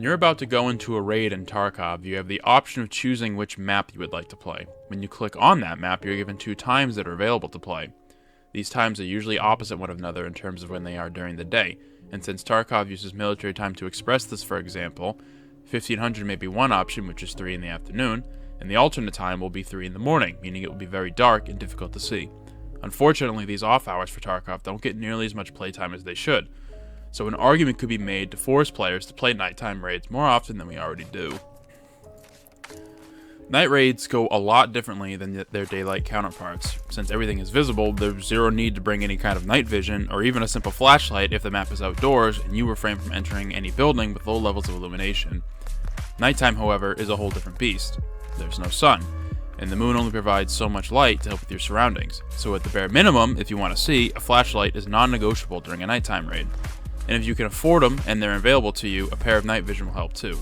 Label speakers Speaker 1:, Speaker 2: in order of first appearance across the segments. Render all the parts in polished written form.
Speaker 1: When you're about to go into a raid in Tarkov, you have the option of choosing which map you would like to play. When you click on that map, you're given 2 times that are available to play. These times are usually opposite one another in terms of when they are during the day, and since Tarkov uses military time to express this, for example, 1500 may be one option, which is 3 in the afternoon, and the alternate time will be 3 in the morning, meaning it will be very dark and difficult to see. Unfortunately, these off hours for Tarkov don't get nearly as much playtime as they should, so an argument could be made to force players to play nighttime raids more often than we already do. Night raids go a lot differently than their daylight counterparts. Since everything is visible, there's zero need to bring any kind of night vision or even a simple flashlight if the map is outdoors and you refrain from entering any building with low levels of illumination. Nighttime, however, is a whole different beast. There's no sun, and the moon only provides so much light to help with your surroundings, so at the bare minimum, if you want to see, a flashlight is non-negotiable during a nighttime raid. And if you can afford them and they're available to you, a pair of night vision will help too.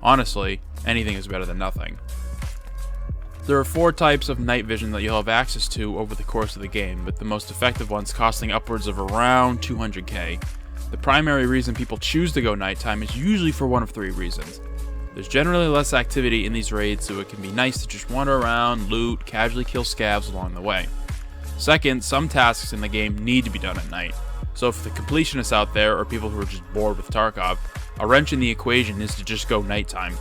Speaker 1: Honestly, anything is better than nothing. There are 4 types of night vision that you'll have access to over the course of the game, with the most effective ones costing upwards of around 200k. The primary reason people choose to go nighttime is usually for one of 3 reasons. There's generally less activity in these raids, so it can be nice to just wander around, loot, casually kill scavs along the way. Second, some tasks in the game need to be done at night. So for the completionists out there, or people who are just bored with Tarkov, a wrench in the equation is to just go nighttime.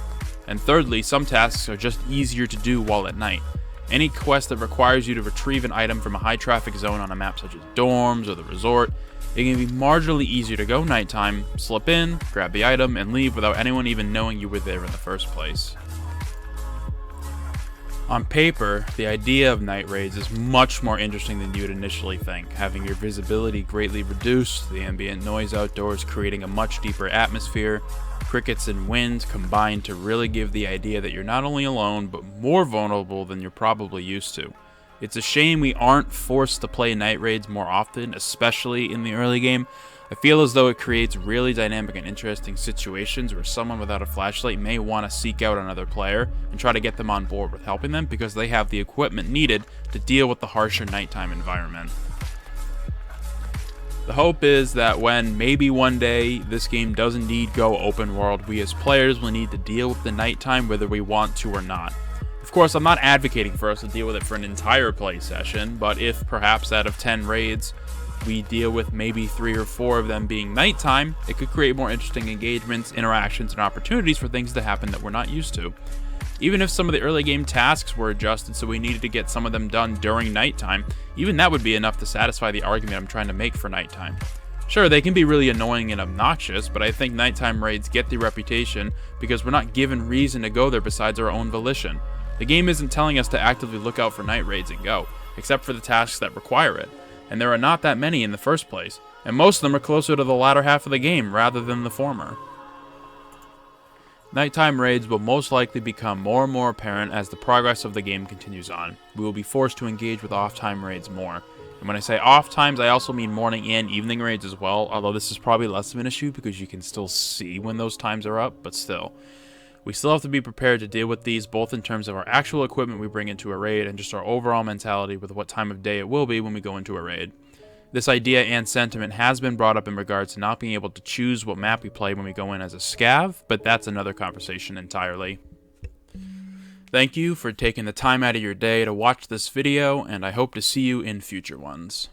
Speaker 1: And thirdly, some tasks are just easier to do while at night. Any quest that requires you to retrieve an item from a high traffic zone on a map such as dorms or the resort, it can be marginally easier to go nighttime, slip in, grab the item, and leave without anyone even knowing you were there in the first place. On paper, the idea of night raids is much more interesting than you would initially think, having your visibility greatly reduced, the ambient noise outdoors creating a much deeper atmosphere, crickets and wind combined to really give the idea that you're not only alone, but more vulnerable than you're probably used to. It's a shame we aren't forced to play night raids more often, especially in the early game. I feel as though it creates really dynamic and interesting situations where someone without a flashlight may want to seek out another player and try to get them on board with helping them because they have the equipment needed to deal with the harsher nighttime environment. The hope is that when maybe one day this game does indeed go open world, we as players will need to deal with the nighttime whether we want to or not. Of course, I'm not advocating for us to deal with it for an entire play session, but if perhaps out of 10 raids, we deal with maybe 3 or 4 of them being nighttime, it could create more interesting engagements, interactions, and opportunities for things to happen that we're not used to. Even if some of the early game tasks were adjusted so we needed to get some of them done during nighttime, even that would be enough to satisfy the argument I'm trying to make for nighttime. Sure, they can be really annoying and obnoxious, but I think nighttime raids get the reputation because we're not given reason to go there besides our own volition. The game isn't telling us to actively look out for night raids and go, except for the tasks that require it. And there are not that many in the first place, and most of them are closer to the latter half of the game rather than the former. Nighttime raids will most likely become more and more apparent as the progress of the game continues on. We will be forced to engage with off-time raids more. And when I say off-times, I also mean morning and evening raids as well, although this is probably less of an issue because you can still see when those times are up, but still. We still have to be prepared to deal with these both in terms of our actual equipment we bring into a raid and just our overall mentality with what time of day it will be when we go into a raid. This idea and sentiment has been brought up in regards to not being able to choose what map we play when we go in as a scav, but that's another conversation entirely. Thank you for taking the time out of your day to watch this video, and I hope to see you in future ones.